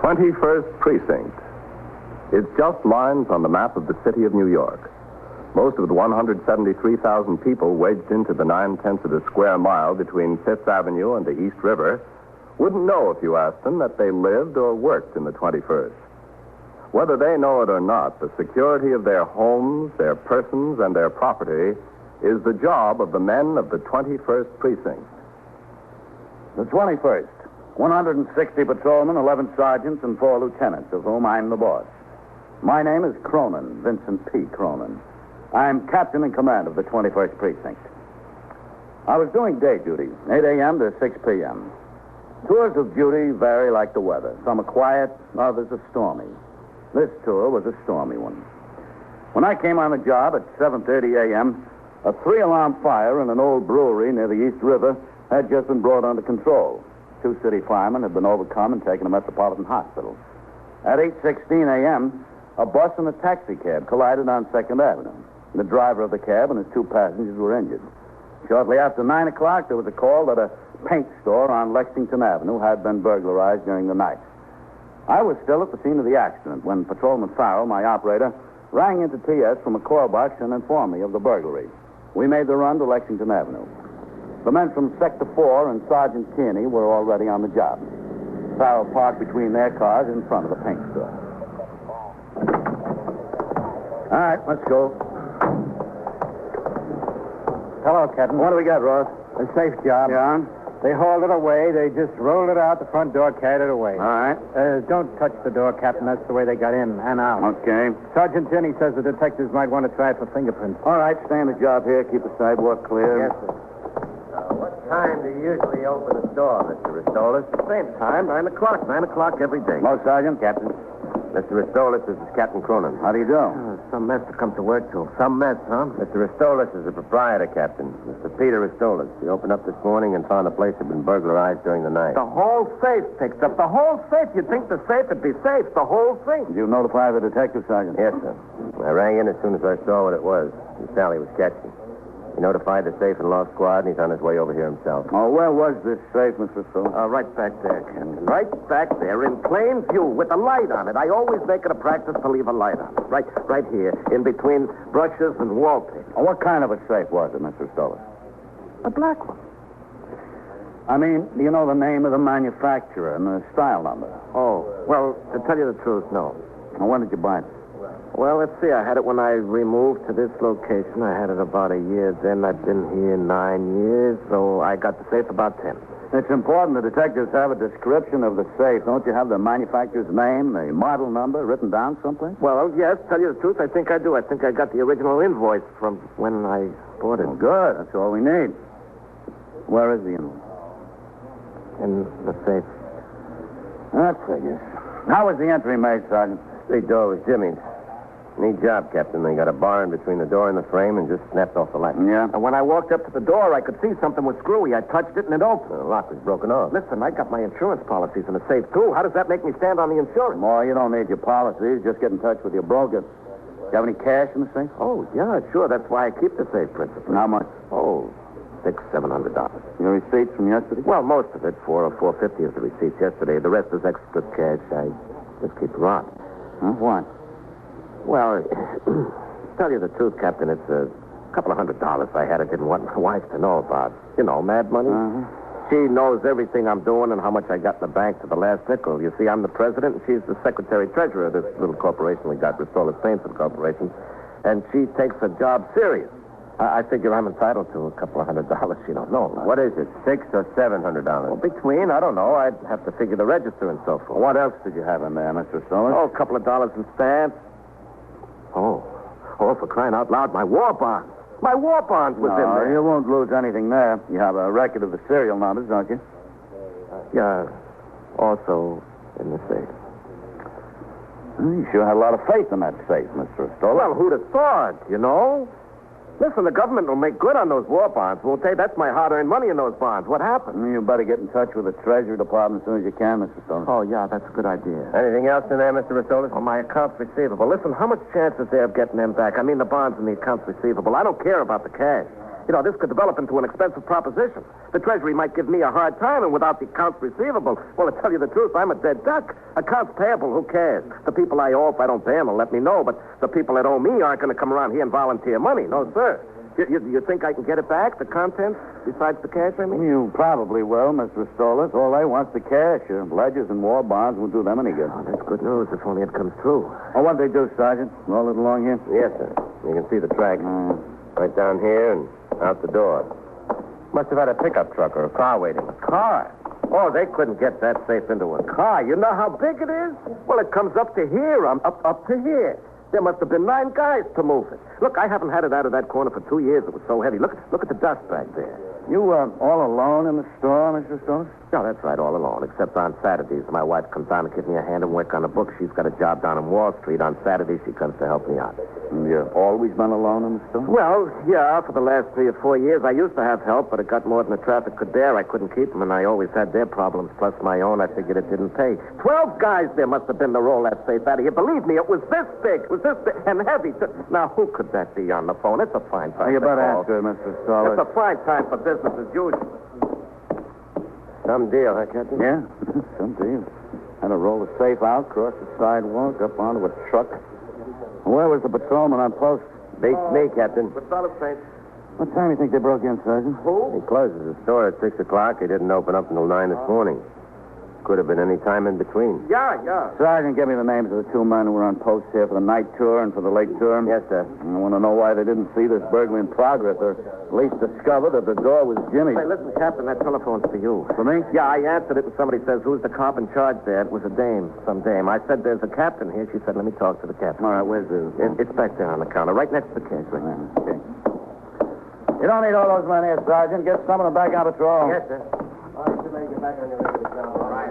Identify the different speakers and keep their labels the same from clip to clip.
Speaker 1: 21st Precinct. It's just lines on the map of the city of New York. Most of the 173,000 people wedged into the 9/10 of a square mile between Fifth Avenue and the East River wouldn't know if you asked them that they lived or worked in the 21st. Whether they know it or not, the security of their homes, their persons, and their property is the job of the men of the 21st Precinct.
Speaker 2: The 21st. 160 patrolmen, 11 sergeants, and 4 lieutenants, of whom I'm the boss. My name is Cronin, Vincent P. Cronin. I'm captain in command of the 21st Precinct. I was doing day duty, 8 a.m. to 6 p.m. Tours of duty vary like the weather. Some are quiet, others are stormy. This tour was a stormy one. When I came on the job at 7:30 a.m., a 3-alarm fire in an old brewery near the East River had just been brought under control. 2 city firemen had been overcome and taken to Metropolitan Hospital. At 8:16 a.m., a bus and a taxi cab collided on 2nd Avenue. The driver of the cab and his 2 passengers were injured. Shortly after 9 o'clock, there was a call that a paint store on Lexington Avenue had been burglarized during the night. I was still at the scene of the accident when Patrolman Farrell, my operator, rang into TS from a call box and informed me of the burglary. We made the run to Lexington Avenue. The men from Sector 4 and Sergeant Kearney were already on the job. Farrell parked between their cars in front of the paint store. All right, let's go.
Speaker 3: Hello, Captain.
Speaker 2: What do we got, Ross?
Speaker 3: A safe job.
Speaker 2: Yeah?
Speaker 3: They hauled it away. They just rolled it out the front door, carried it away.
Speaker 2: All right.
Speaker 3: Don't touch the door, Captain. That's the way they got in and out.
Speaker 2: Okay.
Speaker 3: Sergeant Jenny says the detectives might want to try it for fingerprints.
Speaker 2: All right, stay on the job here. Keep the sidewalk clear.
Speaker 3: Yes, sir.
Speaker 4: What time do you usually open the store, Mr. Ristolis? Same time, 9 o'clock. 9 o'clock every day.
Speaker 2: Hello, Sergeant. Captain.
Speaker 4: Mr. Ristolis, this is Captain Cronin.
Speaker 2: How do you do?
Speaker 4: Some mess to come to work to. Some mess, huh? Mr. Ristolis is the proprietor, Captain. Mr. Peter Ristolis. He opened up this morning and found the place had been burglarized during the night.
Speaker 5: The whole safe picked up. The whole safe. You'd think the safe would be safe. The whole thing.
Speaker 2: Did you notify the detective, Sergeant?
Speaker 4: Yes, sir. I rang in as soon as I saw what it was. And Sally was catching. He notified the safe and law squad, and he's on his way over here himself.
Speaker 2: Oh, where was this safe, Mr. Ristolis?
Speaker 5: Right back there, Captain. Right back there in plain view with a light on it. I always make it a practice to leave a light on it. Right here, in between brushes and wallpaper.
Speaker 2: Oh, what kind of a safe was it, Mr. Ristolis?
Speaker 5: A black one.
Speaker 2: I mean, do you know the name of the manufacturer and the style number?
Speaker 5: Oh, well, to tell you the truth, no.
Speaker 2: Now, when did you buy it?
Speaker 5: Well, let's see. I had it when I removed to this location. I had it about a year then. I've been here 9 years, so I got the safe about 10.
Speaker 2: It's important the detectives have a description of the safe. Don't you have the manufacturer's name, the model number written down someplace?
Speaker 5: Well, yes, tell you the truth, I think I do. I think I got the original invoice from when I bought it.
Speaker 2: Oh, good. That's all we need. Where is the invoice?
Speaker 5: In the safe.
Speaker 2: That figures. How was the entry made, Sergeant?
Speaker 4: Street door was Jimmy's. Neat job, Captain. They got a bar in between the door and the frame and just snapped off the latch.
Speaker 2: Yeah?
Speaker 5: And when I walked up to the door, I could see something was screwy. I touched it and it opened.
Speaker 4: The lock was broken off.
Speaker 5: Listen, I got my insurance policies in the safe, too. How does that make me stand on the insurance?
Speaker 2: Boy, you don't need your policies. Just get in touch with your broker. Do you have any cash in the safe?
Speaker 5: Oh, yeah, sure. That's why I keep the safe, principally.
Speaker 2: How much?
Speaker 5: Oh, $600-700.
Speaker 2: Your receipts from yesterday?
Speaker 5: Well, most of it, $400 or $450 is the receipts yesterday. The rest is extra cash. I just keep it on.
Speaker 2: Huh? What?
Speaker 5: Well, to tell you the truth, Captain, it's a couple of $100 I had. I didn't want my wife to know about. You know, mad money.
Speaker 2: Uh-huh.
Speaker 5: She knows everything I'm doing and how much I got in the bank to the last nickel. You see, I'm the president, and she's the secretary-treasurer of this little corporation we got, Ristolis Painting Corporation. And she takes her job serious. I figure I'm entitled to a couple of $100 she don't know about.
Speaker 4: What is it, $600 or $700?
Speaker 5: Well, between, I don't know. I'd have to figure the register and so forth.
Speaker 2: What else did you have in there, Mr. Stoller?
Speaker 5: Oh, a couple of dollars in stamps. Oh, for crying out loud, my war bonds. My war bonds was in
Speaker 2: No,
Speaker 5: there.
Speaker 2: you won't lose anything there. You have a record of the serial numbers, don't you?
Speaker 5: Yeah, also in the safe.
Speaker 2: You sure had a lot of faith in that safe, Mr. Stoller.
Speaker 5: Well, who'd have thought, you know? Listen, the government will make good on those war bonds, won't they? That's my hard-earned money in those bonds. What happened?
Speaker 2: You better get in touch with the Treasury Department as soon as you can, Mr. Stoller.
Speaker 5: Oh, yeah, that's a good idea.
Speaker 4: Anything else in there, Mr. Ristolis?
Speaker 5: Oh, my accounts receivable. Listen, how much chance is there of getting them back? I mean, the bonds and the accounts receivable. I don't care about the cash. You know, this could develop into an expensive proposition. The Treasury might give me a hard time, and without the accounts receivable, well, to tell you the truth, I'm a dead duck. Accounts payable, who cares? The people I owe, if I don't pay them, will let me know, but the people that owe me aren't going to come around here and volunteer money. No, sir. You think I can get it back, the contents, besides the cash, I mean?
Speaker 2: You probably will, Mr. Stolas. All they want's the cash. Ledgers and war bonds won't do them any good.
Speaker 5: Oh, that's good news, if only it comes true.
Speaker 2: Oh, what'd they do, Sergeant? Roll it along here?
Speaker 4: Yes, sir. You can see the track. Right down here and out the door. Must have had a pickup truck or a car waiting.
Speaker 5: A car? Oh, they couldn't get that safe into a car. You know how big it is? Well, it comes up to here. I'm up to here. There must have been 9 guys to move it. Look, I haven't had it out of that corner for 2 years. It was so heavy. Look at the dust back there.
Speaker 2: You all alone in the store, Mr. Stolas?
Speaker 5: No, that's right, all alone, except on Saturdays. My wife comes down to give me a hand and work on the book. She's got a job down in Wall Street. On Saturdays, she comes to help me out.
Speaker 2: And you've always been alone in the store?
Speaker 5: Well, yeah, for the last 3 or 4 years. I used to have help, but it got more than the traffic could bear. I couldn't keep them, and I always had their problems, plus my own. I figured it didn't pay. 12 guys there must have been to roll that safe out of here. Believe me, it was this big. It was this big and heavy. Now, who could that be on the phone? It's a fine time.
Speaker 2: You better
Speaker 5: call.
Speaker 2: answer, Mr. Stolas.
Speaker 5: It's a fine time for business as usual.
Speaker 4: Some deal, huh, Captain?
Speaker 2: Yeah, some deal. Had to roll the safe out, cross the sidewalk, up onto a truck. Where was the patrolman on post?
Speaker 4: Beats me, Captain.
Speaker 5: What's all the same?
Speaker 2: What time do you think they broke in, Sergeant?
Speaker 4: He closes the store at 6 o'clock. He didn't open up until 9 this morning. Could have been any time in between.
Speaker 5: Yeah.
Speaker 2: Sergeant, give me the names of the 2 men who were on post here for the night tour and for the late tour.
Speaker 4: Yes, sir.
Speaker 2: I want to know why they didn't see this burglary in progress, or at least discover that the door was Jimmy's.
Speaker 5: Hey, listen, Captain, that telephone's for you.
Speaker 2: For me?
Speaker 5: Yeah, I answered it, and somebody says, who's the cop in charge there? It was a dame, some dame. I said, there's a captain here. She said, let me talk to the captain.
Speaker 2: All right, where's the...
Speaker 5: It's back there on the counter, right next to the cash register.
Speaker 2: Okay. You don't need all those men here, Sergeant. Get some of them back on patrol.
Speaker 4: Yes, sir. All right, you may get back on your regular job. All right.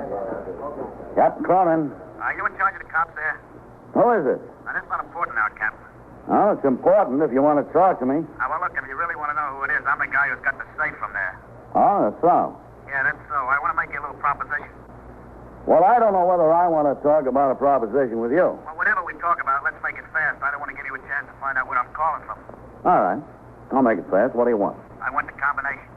Speaker 2: Captain Cronin.
Speaker 6: Are you in charge of the cops there?
Speaker 2: Who is it?
Speaker 6: Now, this is not important now, Captain.
Speaker 2: Oh, it's important if you want to talk to me.
Speaker 6: Well, look, if you really want to know who it is, I'm the guy who's got the safe from there.
Speaker 2: Oh, that's so.
Speaker 6: Yeah, that's so. I want to make you a little proposition.
Speaker 2: Well, I don't know whether I want to talk about a proposition with you.
Speaker 6: Well, whatever we talk about, let's make it fast. I don't want to give you a chance to find out where I'm calling from.
Speaker 2: All right. I'll make it fast. What do you want?
Speaker 6: I want the combination.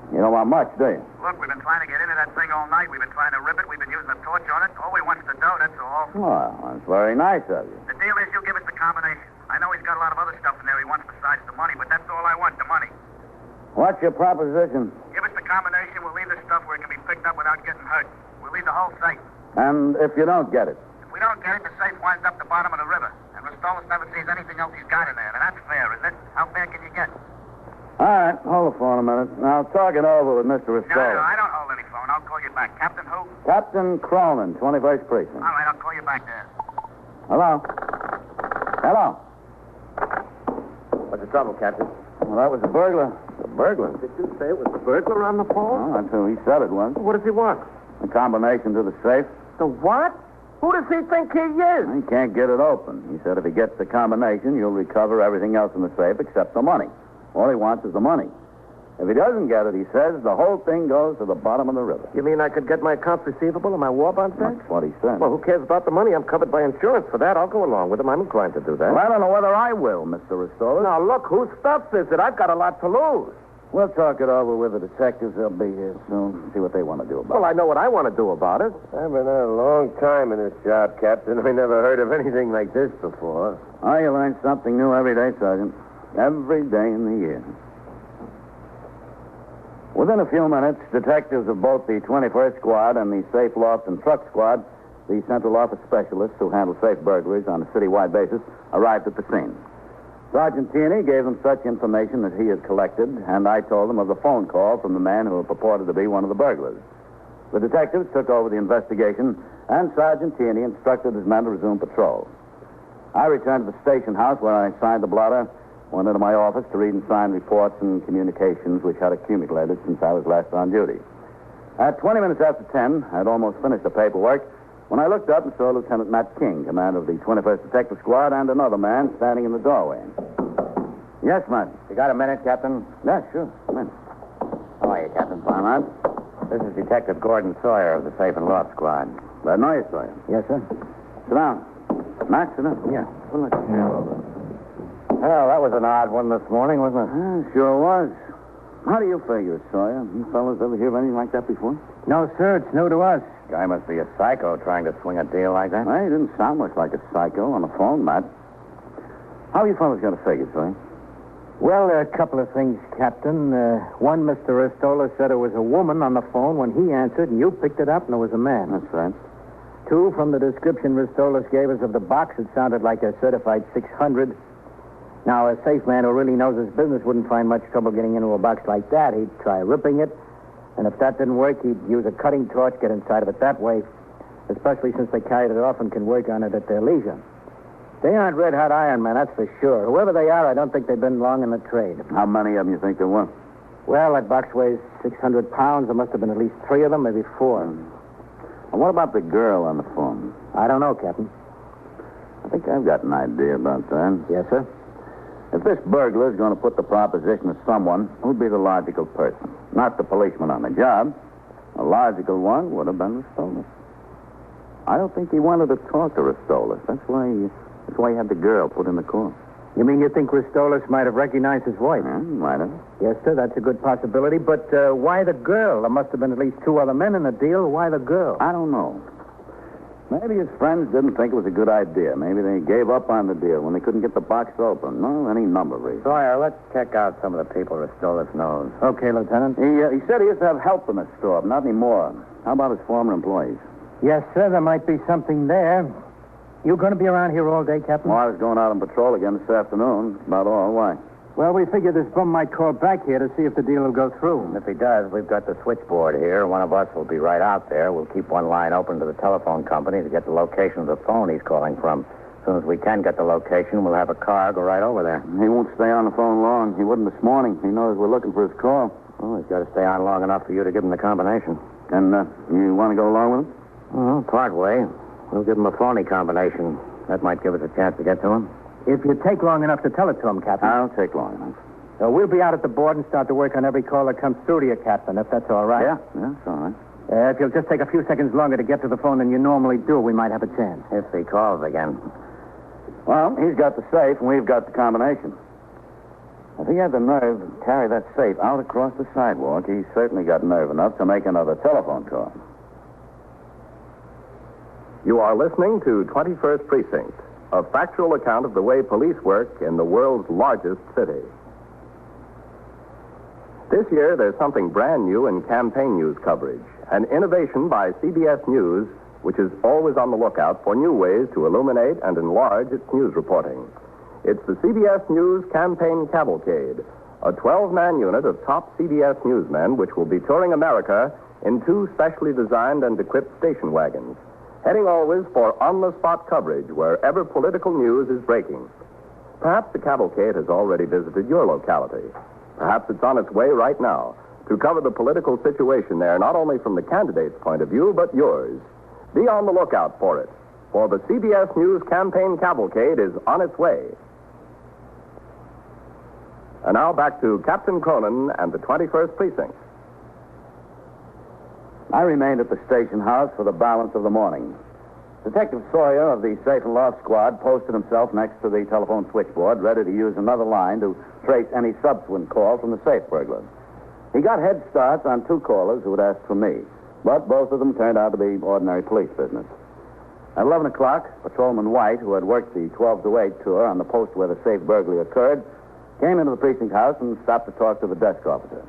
Speaker 2: You don't want much, do you?
Speaker 6: Look, we've been trying to get into that thing all night. We've been trying to rip it. We've been using a torch on it. All we want's the dough, that's all.
Speaker 2: Well, that's very nice of you.
Speaker 6: The deal is you give us the combination. I know he's got a lot of other stuff in there he wants besides the money, but that's all I want, the money.
Speaker 2: What's your proposition?
Speaker 6: Give us the combination. We'll leave the stuff where it can be picked up without getting hurt. We'll leave the whole safe.
Speaker 2: And if you don't get it?
Speaker 6: If we don't get it, the safe winds up the bottom of the river. And Ristolis never sees anything else he's got in there. Now, that's fair, isn't it? How fair can you get?
Speaker 2: All right, hold the phone a minute. Now, talk it over with Mr.
Speaker 6: No,
Speaker 2: Ristolis.
Speaker 6: I don't hold any phone. I'll call you back. Captain who?
Speaker 2: Captain Cronin, 21st Precinct.
Speaker 6: All right, I'll call you back there.
Speaker 2: Hello? Hello?
Speaker 4: What's the trouble, Captain?
Speaker 2: Well, that was the burglar.
Speaker 4: The burglar?
Speaker 5: Did you say it was the burglar on the phone?
Speaker 2: Well, that's who he said it was.
Speaker 5: What does he want?
Speaker 2: A combination to the safe.
Speaker 5: The what? Who does he think he is?
Speaker 2: He can't get it open. He said if he gets the combination, you'll recover everything else in the safe except the money. All he wants is the money. If he doesn't get it, he says, the whole thing goes to the bottom of the river.
Speaker 5: You mean I could get my accounts receivable and my war bonds back?
Speaker 2: That's what he said.
Speaker 5: Well, who cares about the money? I'm covered by insurance for that. I'll go along with him. I'm inclined to do that.
Speaker 2: Well, I don't know whether I will, Mr. Ristolis.
Speaker 5: Now, look, whose stuff is it? I've got a lot to lose.
Speaker 2: We'll talk it over with the detectives. They'll be here soon. See what they want to do about
Speaker 5: Well, I know what I want to do about it.
Speaker 4: I've been out a long time in this job, Captain. I never heard of anything like this before.
Speaker 2: it. Oh, you learn something new every day, Sergeant. Every day in the year. Within a few minutes, detectives of both the 21st Squad and the Safe Loft and Truck Squad, the central office specialists who handle safe burglaries on a citywide basis, arrived at the scene. Sergeant Tierney gave them such information as he had collected, and I told them of the phone call from the man who purported to be one of the burglars. The detectives took over the investigation, and Sergeant Tierney instructed his men to resume patrol. I returned to the station house where I signed the blotter, went into my office to read and sign reports and communications which had accumulated since I was last on duty. At 20 minutes after 10, I'd almost finished the paperwork when I looked up and saw Lieutenant Matt King, commander of the 21st Detective Squad, and another man standing in the doorway. Yes, Matt.
Speaker 4: You got a minute, Captain?
Speaker 2: Yeah, sure. Come in.
Speaker 4: How are you, Captain?
Speaker 2: Fine, Matt.
Speaker 4: This is Detective Gordon Sawyer of the Safe and Loft Squad.
Speaker 2: Glad to know you, sir.
Speaker 4: Yes, sir.
Speaker 2: Sit down. Matt, sit down.
Speaker 4: Yeah.
Speaker 2: Well, look.
Speaker 4: Well, that was an odd one this morning, wasn't it?
Speaker 2: Sure was. How do you figure, Sawyer? You fellas ever hear of anything like that before?
Speaker 3: No, sir, it's new to us.
Speaker 4: Guy must be a psycho trying to swing a deal like that.
Speaker 2: Well, he didn't sound much like a psycho on the phone, Matt. How you fellas got to figure, Sawyer?
Speaker 3: Well, a couple of things, Captain. One, Mr. Ristola said it was a woman on the phone when he answered, and you picked it up, and it was a man.
Speaker 2: That's right.
Speaker 3: Two, from the description Ristolas gave us of the box, it sounded like a certified 600. Now, a safe man who really knows his business wouldn't find much trouble getting into a box like that. He'd try ripping it, and if that didn't work, he'd use a cutting torch, get inside of it that way, especially since they carried it off and can work on it at their leisure. They aren't red-hot iron men, that's for sure. Whoever they are, I don't think they've been long in the trade.
Speaker 2: How many of them you think there were?
Speaker 3: Well, that box weighs 600 pounds. There must have been at least 3 of them, maybe 4.
Speaker 2: And what about the girl on the phone?
Speaker 3: I don't know, Captain.
Speaker 2: I think I've got an idea about that.
Speaker 3: Yes, sir?
Speaker 2: If this burglar is going to put the proposition to someone, who'd be the logical person? Not the policeman on the job. A logical one would have been Ristolas. I don't think he wanted to talk to Ristolas. That's why he had the girl put in the call.
Speaker 3: You mean you think Ristolas might have recognized his voice?
Speaker 2: Yeah, might have.
Speaker 3: Yes, sir, that's a good possibility. But why the girl? There must have been at least 2 other men in the deal. Why the girl?
Speaker 2: I don't know. Maybe his friends didn't think it was a good idea. Maybe they gave up on the deal when they couldn't get the box open. No, any number of reasons.
Speaker 4: Sawyer, let's check out some of the people Ristolas knows.
Speaker 3: Okay, Lieutenant.
Speaker 2: He said he used to have help in the store, but not anymore. How about his former employees?
Speaker 3: Yes, sir, there might be something there. You going to be around here all day, Captain?
Speaker 2: Well, I was going out on patrol again this afternoon. That's about all. Why?
Speaker 3: Well, we figured this bum might call back here to see if the deal will go through.
Speaker 4: And if he does, we've got the switchboard here. One of us will be right out there. We'll keep one line open to the telephone company to get the location of the phone he's calling from. As soon as we can get the location, we'll have a car go right over there.
Speaker 2: He won't stay on the phone long. He wouldn't this morning. He knows we're looking for his call.
Speaker 4: Well, he's got to stay on long enough for you to give him the combination.
Speaker 2: And you want to go along with him?
Speaker 4: Well, part way. We'll give him a phony combination. That might give us a chance to get to him.
Speaker 3: If you take long enough to tell it to him, Captain.
Speaker 2: I'll take long enough.
Speaker 3: So we'll be out at the board and start to work on every call that comes through to you, Captain, if that's all right.
Speaker 2: Yeah, it's all right.
Speaker 3: If you'll just take a few seconds longer to get to the phone than you normally do, we might have a chance.
Speaker 4: If he calls again.
Speaker 2: Well, he's got the safe, and we've got the combination. If he had the nerve to carry that safe out across the sidewalk, he's certainly got nerve enough to make another telephone call.
Speaker 1: You are listening to 21st Precinct, a factual account of the way police work in the world's largest city. This year, there's something brand new in campaign news coverage, an innovation by CBS News, which is always on the lookout for new ways to illuminate and enlarge its news reporting. It's the CBS News Campaign Cavalcade, a 12-man unit of top CBS newsmen which will be touring America in 2 specially designed and equipped station wagons, heading always for on-the-spot coverage wherever political news is breaking. Perhaps the cavalcade has already visited your locality. Perhaps it's on its way right now to cover the political situation there, not only from the candidate's point of view, but yours. Be on the lookout for it, for the CBS News Campaign Cavalcade is on its way. And now back to Captain Cronin and the 21st Precinct.
Speaker 2: I remained at the station house for the balance of the morning. Detective Sawyer of the Safe and Loft Squad posted himself next to the telephone switchboard, ready to use another line to trace any subsequent call from the safe burglar. He got head starts on 2 callers who had asked for me, but both of them turned out to be ordinary police business. At 11 o'clock, Patrolman White, who had worked the 12 to 8 tour on the post where the safe burglary occurred, came into the precinct house and stopped to talk to the desk officer.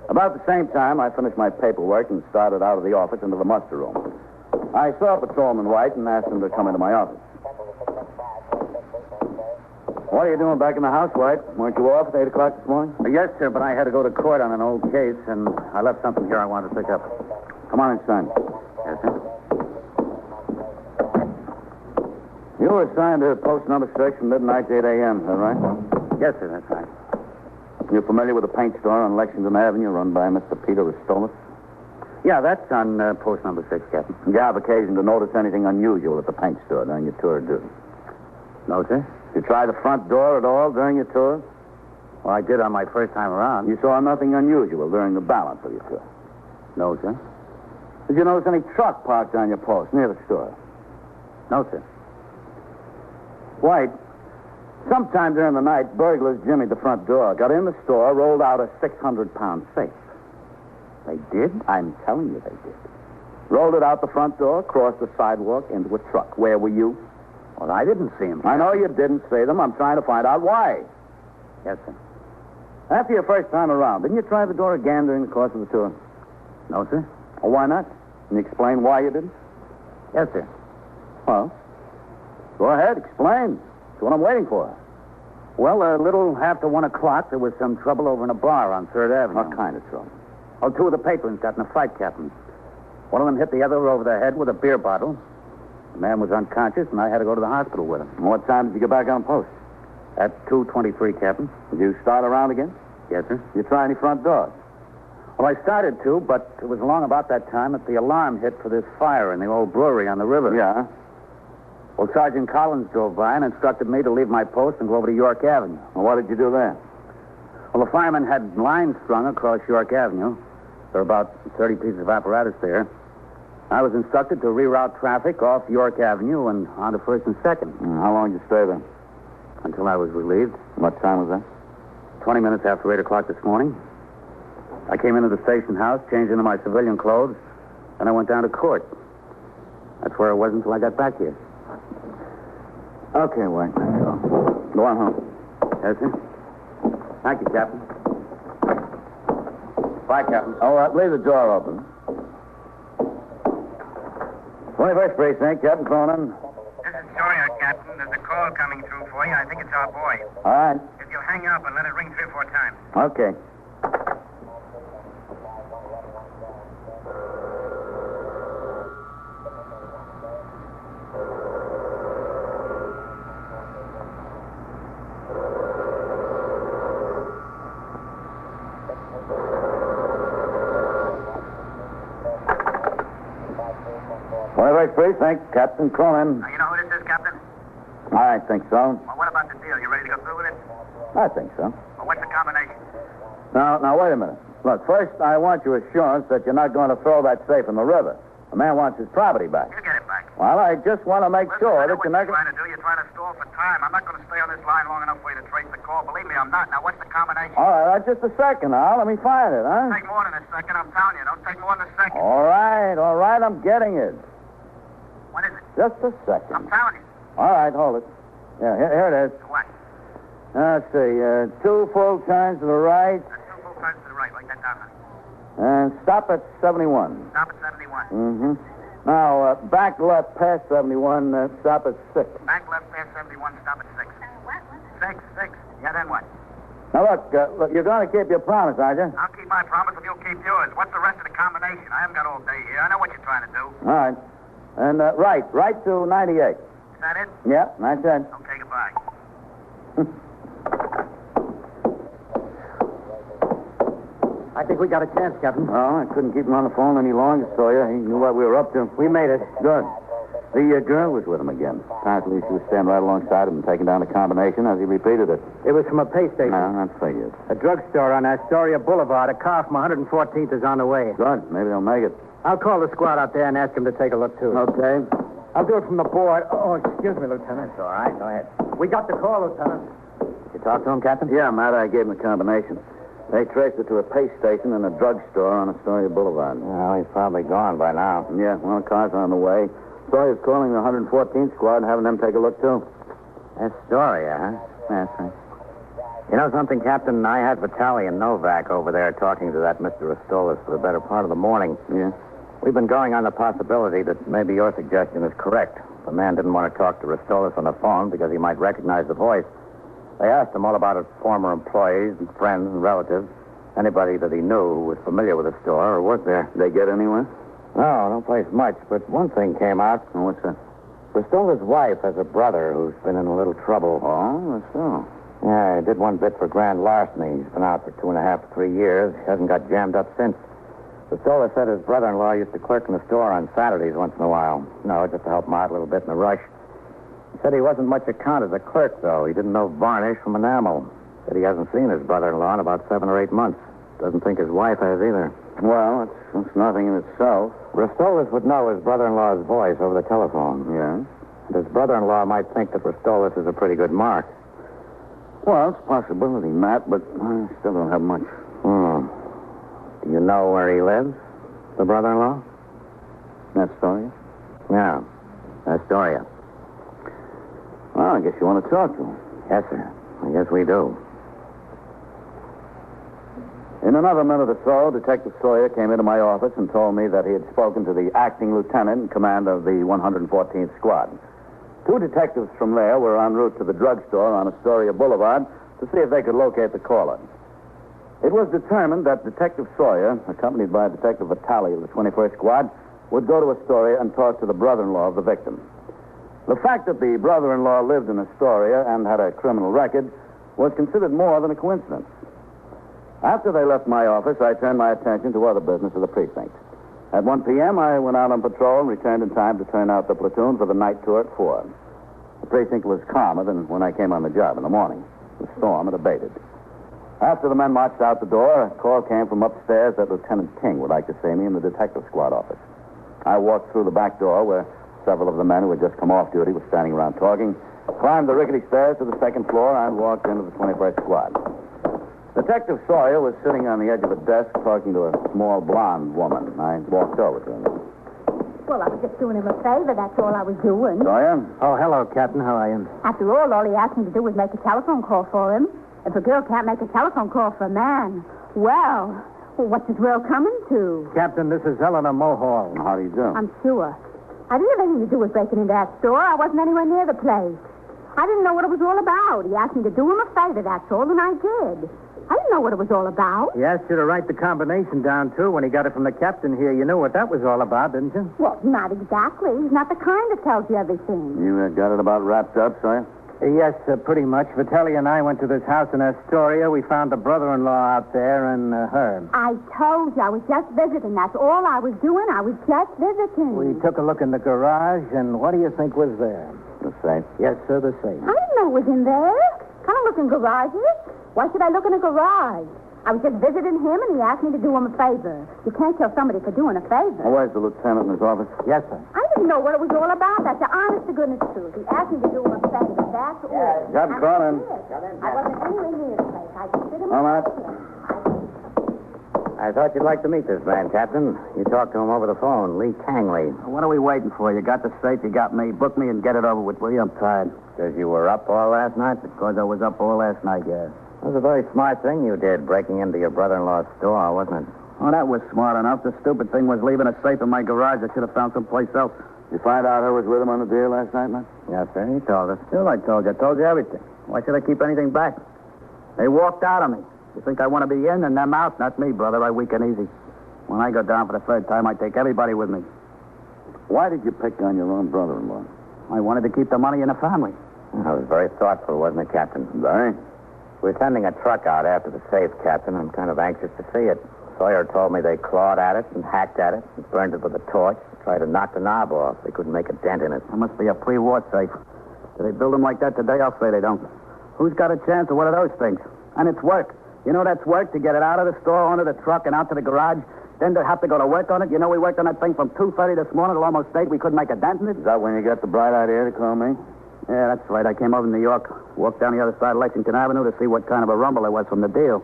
Speaker 2: About the same time, I finished my paperwork and started out of the office into the muster room. I saw Patrolman White and asked him to come into my office. What are you doing back in the house, White? Weren't you off at 8 o'clock this morning?
Speaker 3: Yes, sir, but I had to go to court on an old case, and I left something here I wanted to pick up.
Speaker 2: Come on inside.
Speaker 3: Yes, sir.
Speaker 2: You were assigned to post number 6 from midnight to 8 a.m., is that right?
Speaker 3: Yes, sir, that's right.
Speaker 2: You familiar with the paint store on Lexington Avenue run by Mr. Peter Ristolas?
Speaker 3: Yeah, that's on post number 6, Captain.
Speaker 2: Did you have occasion to notice anything unusual at the paint store during your tour of duty?
Speaker 3: No, sir.
Speaker 2: Did you try the front door at all during your tour?
Speaker 3: Well, I did on my first time around.
Speaker 2: You saw nothing unusual during the balance of your tour?
Speaker 3: No, sir.
Speaker 2: Did you notice any truck parked on your post near the store?
Speaker 3: No, sir.
Speaker 2: White, Sometime during the night, burglars jimmied the front door, got in the store, rolled out a 600-pound safe.
Speaker 3: They did?
Speaker 2: I'm telling you they did. Rolled it out the front door, crossed the sidewalk into a truck. Where were you?
Speaker 3: Well, I didn't see him.
Speaker 2: I know you didn't see them. I'm trying to find out why.
Speaker 3: Yes, sir.
Speaker 2: After your first time around, didn't you try the door again during the course of the tour?
Speaker 3: No, sir.
Speaker 2: Well, why not? Can you explain why you didn't?
Speaker 3: Yes, sir.
Speaker 2: Well, go ahead, explain. That's what I'm waiting for.
Speaker 3: Well, a little after 1 o'clock, there was some trouble over in a bar on 3rd Avenue.
Speaker 2: What kind of trouble?
Speaker 3: Oh, 2 of the patrons got in a fight, Captain. One of them hit the other over the head with a beer bottle. The man was unconscious, and I had to go to the hospital with him.
Speaker 2: What time did you get back on post?
Speaker 3: At 2:23, Captain.
Speaker 2: Did you start around again?
Speaker 3: Yes, sir.
Speaker 2: You try any front doors?
Speaker 3: Well, I started to, but it was along about that time that the alarm hit for this fire in the old brewery on the river.
Speaker 2: Yeah.
Speaker 3: Well, Sergeant Collins drove by and instructed me to leave my post and go over to York Avenue.
Speaker 2: Well, what did you do there?
Speaker 3: Well, the firemen had lines strung across York Avenue. There were about 30 pieces of apparatus there. I was instructed to reroute traffic off York Avenue and onto 1st and 2nd.
Speaker 2: How long did you stay there?
Speaker 3: Until I was relieved.
Speaker 2: What time was that?
Speaker 3: 20 minutes after 8 o'clock this morning. I came into the station house, changed into my civilian clothes, and I went down to court. That's where I was until I got back here.
Speaker 2: Okay, Wayne. Go on home.
Speaker 3: Yes, sir. Thank you, Captain. Bye, Captain.
Speaker 2: Oh, leave the door open. 21st Precinct, Captain Cronin.
Speaker 6: This is Sawyer, Captain. There's a call coming through for you. I think it's our boy.
Speaker 2: All right.
Speaker 6: If you'll hang up and let it ring 3 or 4 times.
Speaker 2: Okay. Precinct, Captain Cronin.
Speaker 6: You know who this is, Captain?
Speaker 2: I think so.
Speaker 6: Well, what about the deal? You ready to go through with it?
Speaker 2: I think so.
Speaker 6: Well, what's the combination?
Speaker 2: Now, wait a minute. Look, first, I want your assurance that you're not going to throw that safe in the river. The man wants his property back.
Speaker 6: You get it back.
Speaker 2: Well, I just want to make
Speaker 6: Listen,
Speaker 2: sure
Speaker 6: I know
Speaker 2: that
Speaker 6: what
Speaker 2: you're not
Speaker 6: you're trying to do. You're trying to stall for time. I'm not going to stay on this line long enough for you to trace the call. Believe me, I'm not. Now, what's the combination?
Speaker 2: All right, just a second now. Let me find it, huh?
Speaker 6: Take more than a second. I'm telling you. Don't take more than a second.
Speaker 2: All right, I'm getting it.
Speaker 6: What is it?
Speaker 2: Just a second.
Speaker 6: I'm telling you.
Speaker 2: All right, hold it. Yeah, here it is.
Speaker 6: What?
Speaker 2: Let's see. 2 full turns to the right.
Speaker 6: That's 2 full turns to the right. Like that down, honey.
Speaker 2: And stop at 71.
Speaker 6: Stop at 71.
Speaker 2: Mm-hmm. Now, back left past 71, stop at 6.
Speaker 6: Back left past 71, stop at 6. What? 6. Yeah, then what?
Speaker 2: Now, look, you're going to keep your promise, aren't you?
Speaker 6: I'll keep my promise if you'll keep yours. What's the rest of the combination? I haven't got all day here. I know what you're trying to do.
Speaker 2: All right. And right to 98.
Speaker 6: Is that it?
Speaker 2: Yeah, that's it.
Speaker 6: Okay, goodbye.
Speaker 3: I think we got a chance, Captain.
Speaker 2: Oh, I couldn't keep him on the phone any longer, Sawyer. He knew what we were up to.
Speaker 3: We made it.
Speaker 2: Good. The girl was with him again. Apparently, she was standing right alongside him and taking down the combination as he repeated it.
Speaker 3: It was from a pay station.
Speaker 2: No, that figures.
Speaker 3: A drugstore on Astoria Boulevard. A car from 114th is on the way.
Speaker 2: Good. Maybe they'll make it.
Speaker 3: I'll call the squad out there and ask them to take a look, too.
Speaker 2: Okay.
Speaker 3: I'll do it from the board. Oh, excuse me, Lieutenant.
Speaker 4: All right, go ahead.
Speaker 3: We got the call, Lieutenant.
Speaker 4: You talk to him, Captain?
Speaker 2: Yeah, Matt, I gave him the combination. They traced it to a pay station and a drugstore on Astoria Boulevard.
Speaker 4: Well, he's probably gone by now.
Speaker 2: Yeah, well, the car's on the way. Sawyer's calling the 114th squad and having them take a look, too.
Speaker 4: Astoria, huh?
Speaker 2: That's right.
Speaker 4: You know something, Captain? I had Vitali and Novak over there talking to that Mr. Ristolis for the better part of the morning.
Speaker 2: Yeah?
Speaker 4: We've been going on the possibility that maybe your suggestion is correct. The man didn't want to talk to Ristolis on the phone because he might recognize the voice. They asked him all about his former employees and friends and relatives, anybody that he knew who was familiar with the store or worked there.
Speaker 2: Did they get anywhere?
Speaker 4: No place much, but one thing came out.
Speaker 2: Oh, what's that?
Speaker 4: Ristola's wife has a brother who's been in a little trouble.
Speaker 2: Oh, that's so.
Speaker 4: Yeah, he did one bit for grand larceny. He's been out for 2.5 to 3 years. He hasn't got jammed up since. Ristola said his brother-in-law used to clerk in the store on Saturdays once in a while. No, just to help him out a little bit in a rush. He said he wasn't much account as a clerk, though. He didn't know varnish from enamel. Said he hasn't seen his brother-in-law in about 7 or 8 months. Doesn't think his wife has either.
Speaker 2: Well, that's nothing in itself.
Speaker 4: Ristolis would know his brother-in-law's voice over the telephone.
Speaker 2: Yeah?
Speaker 4: And his brother-in-law might think that Ristolis is a pretty good mark.
Speaker 2: Well, it's a possibility, Matt, but I still don't have much.
Speaker 4: Do you know where he lives, the brother-in-law?
Speaker 2: Astoria?
Speaker 4: Yeah, Astoria.
Speaker 2: Well, I guess you want to talk to him.
Speaker 4: Yes, sir. I guess we do.
Speaker 2: In another minute or so, Detective Sawyer came into my office and told me that he had spoken to the acting lieutenant in command of the 114th Squad. 2 detectives from there were en route to the drugstore on Astoria Boulevard to see if they could locate the caller. It was determined that Detective Sawyer, accompanied by Detective Vitale of the 21st Squad, would go to Astoria and talk to the brother-in-law of the victim. The fact that the brother-in-law lived in Astoria and had a criminal record was considered more than a coincidence. After they left my office, I turned my attention to other business of the precinct. At 1 p.m., I went out on patrol and returned in time to turn out the platoon for the night tour at 4. The precinct was calmer than when I came on the job in the morning. The storm had abated. After the men marched out the door, a call came from upstairs that Lieutenant King would like to see me in the detective squad office. I walked through the back door where several of the men who had just come off duty were standing around talking, climbed the rickety stairs to the second floor, and walked into the 21st Squad. Detective Sawyer was sitting on the edge of a desk talking to a small blonde woman. I walked over to him.
Speaker 7: Well, I was just doing him a favor, that's all I was doing.
Speaker 2: Sawyer?
Speaker 3: Oh, hello, Captain. How are you?
Speaker 7: After all he asked me to do was make a telephone call for him. If a girl can't make a telephone call for a man, well, what's this world coming to?
Speaker 3: Captain, this is Eleanor Mulhall.
Speaker 2: How do you do?
Speaker 7: I'm sure. I didn't have anything to do with breaking into that store. I wasn't anywhere near the place. I didn't know what it was all about. He asked me to do him a favor, that's all, and I did. I didn't know what it was all about.
Speaker 3: He asked you to write the combination down, too, when he got it from the captain here. You knew what that was all about, didn't you?
Speaker 7: Well, not exactly. He's not the kind that tells you everything.
Speaker 2: You got it about wrapped up, Sawyer?
Speaker 3: Yes, pretty much. Vitaly and I went to this house in Astoria. We found the brother-in-law out there and her.
Speaker 7: I told you. I was just visiting. That's all I was doing. I was just visiting.
Speaker 3: We took a look in the garage, and what do you think was there?
Speaker 2: The safe.
Speaker 3: Yes, sir, the safe.
Speaker 7: I didn't know it was in there. I don't look in garages. Why should I look in a garage? I was just visiting him, and he asked me to do him a favor. You can't tell somebody for doing a favor.
Speaker 2: Well, where's the lieutenant in his office?
Speaker 3: Yes, sir.
Speaker 7: I didn't know what it was all about. That's the honest to goodness truth. He asked me to do him a favor. That's all.
Speaker 2: Captain Cronin.
Speaker 7: I wasn't anywhere near the place. I just sit him
Speaker 2: All right.
Speaker 4: I thought you'd like to meet this man, Captain. You talked to him over the phone, Lee Tangley.
Speaker 3: What are we waiting for? You got the safe, you got me. Book me and get it over with, will you? I'm tired.
Speaker 4: Says you were up all last night?
Speaker 3: Because I was up all last night, yes.
Speaker 4: That was a very smart thing you did, breaking into your brother-in-law's store, wasn't it?
Speaker 3: Oh, that was smart enough. The stupid thing was leaving a safe in my garage. I should have found someplace else.
Speaker 2: You find out who was with him on the deal last night, man?
Speaker 4: Yes, sir. He told us.
Speaker 3: Still, I told you. I told you everything. Why should I keep anything back? They walked out on me. You think I want to be in and them out? Not me, brother. I weak and easy. When I go down for the third time, I take everybody with me.
Speaker 2: Why did you pick on your own brother-in-law?
Speaker 3: I wanted to keep the money in the family.
Speaker 4: That was very thoughtful, wasn't it, Captain?
Speaker 2: Very.
Speaker 4: We're sending a truck out after the safe, Captain. I'm kind of anxious to see it. Sawyer told me they clawed at it and hacked at it and burned it with a torch, tried to knock the knob off. They couldn't make a dent in it.
Speaker 3: It must be a pre-war safe. Do they build them like that today? I'll say they don't. Who's got a chance of one of those things? And it's work. You know that's work, to get it out of the store, onto the truck, and out to the garage. Then to have to go to work on it. You know, we worked on that thing from 2:30 this morning till almost 8. We couldn't make a dent in it.
Speaker 2: Is that when you got the bright idea to call me?
Speaker 3: Yeah, that's right. I came over to New York, walked down the other side of Lexington Avenue to see what kind of a rumble there was from the deal.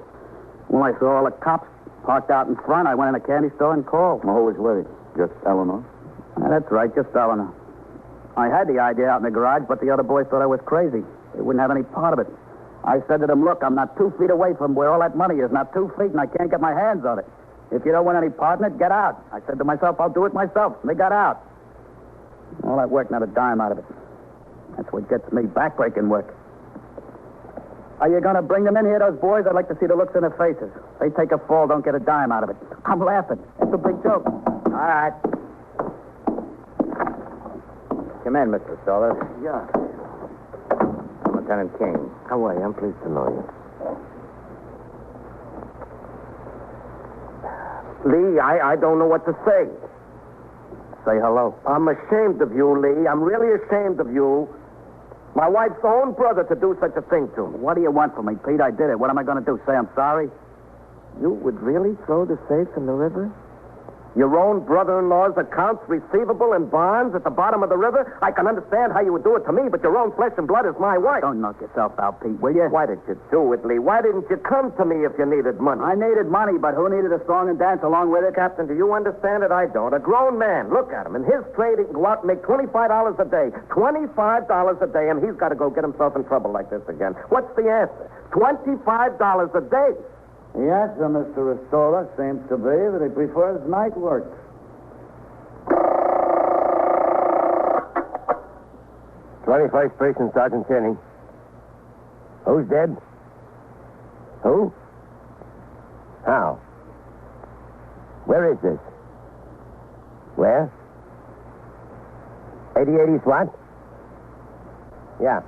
Speaker 3: When I saw all the cops parked out in front, I went in a candy store and called.
Speaker 2: Well, who was with you? Just Eleanor?
Speaker 3: Yeah, that's right, just Eleanor. I had the idea out in the garage, but the other boys thought I was crazy. They wouldn't have any part of it. I said to them, look, I'm not 2 feet away from where all that money is, not 2 feet, and I can't get my hands on it. If you don't want any part in it, get out. I said to myself, I'll do it myself. And they got out. All that work, not a dime out of it. That's what gets me, backbreaking work. Are you going to bring them in here, those boys? I'd like to see the looks in their faces. They take a fall, don't get a dime out of it. I'm laughing. It's a big joke.
Speaker 4: All right. Come in, Mr. Stoller.
Speaker 2: Yeah.
Speaker 4: I'm Lieutenant King.
Speaker 5: How are you? I'm pleased to know you. Lee, I don't know what to say.
Speaker 3: Say hello.
Speaker 5: I'm ashamed of you, Lee. I'm really ashamed of you. My wife's own brother to do such a thing to me.
Speaker 3: What do you want from me, Pete? I did it. What am I going to do? Say I'm sorry?
Speaker 5: You would really throw the safe in the river? Your own brother-in-law's accounts receivable and bonds at the bottom of the river? I can understand how you would do it to me, but your own flesh and blood is my wife.
Speaker 3: Don't knock yourself out, Pete, will you?
Speaker 5: Why did you do it, Lee? Why didn't you come to me if you needed money?
Speaker 3: I needed money, but who needed a song and dance along with it?
Speaker 5: Captain, do you understand it? I don't. A grown man, look at him. In his trade, he can go out and make $25 a day. $25 a day, and he's got to go get himself in trouble like this again. What's the answer? $25 a day.
Speaker 2: The answer, Mr. Ristola, seems to be that he prefers night work.
Speaker 5: 21st Precinct, Sergeant Tierney. Who's dead? Who? How? Where is this? Where? 8080 SWAT? Yeah.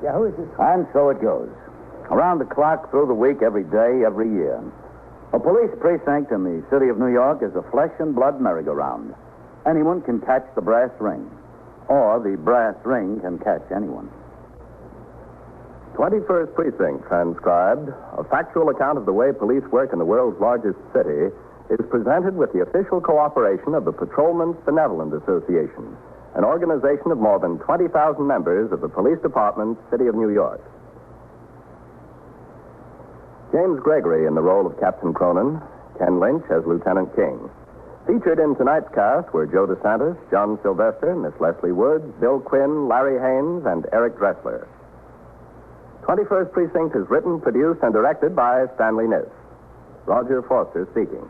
Speaker 5: Yeah, who is this?
Speaker 2: And so it goes. Around the clock, through the week, every day, every year. A police precinct in the city of New York is a flesh and blood merry-go-round. Anyone can catch the brass ring. Or the brass ring can catch anyone.
Speaker 1: 21st Precinct, transcribed, a factual account of the way police work in the world's largest city, is presented with the official cooperation of the Patrolmen's Benevolent Association, an organization of more than 20,000 members of the Police Department, City of New York. James Gregory in the role of Captain Cronin, Ken Lynch as Lieutenant King. Featured in tonight's cast were Joe DeSantis, John Sylvester, Miss Leslie Woods, Bill Quinn, Larry Haynes, and Eric Dressler. 21st Precinct is written, produced, and directed by Stanley Niss. Roger Foster speaking.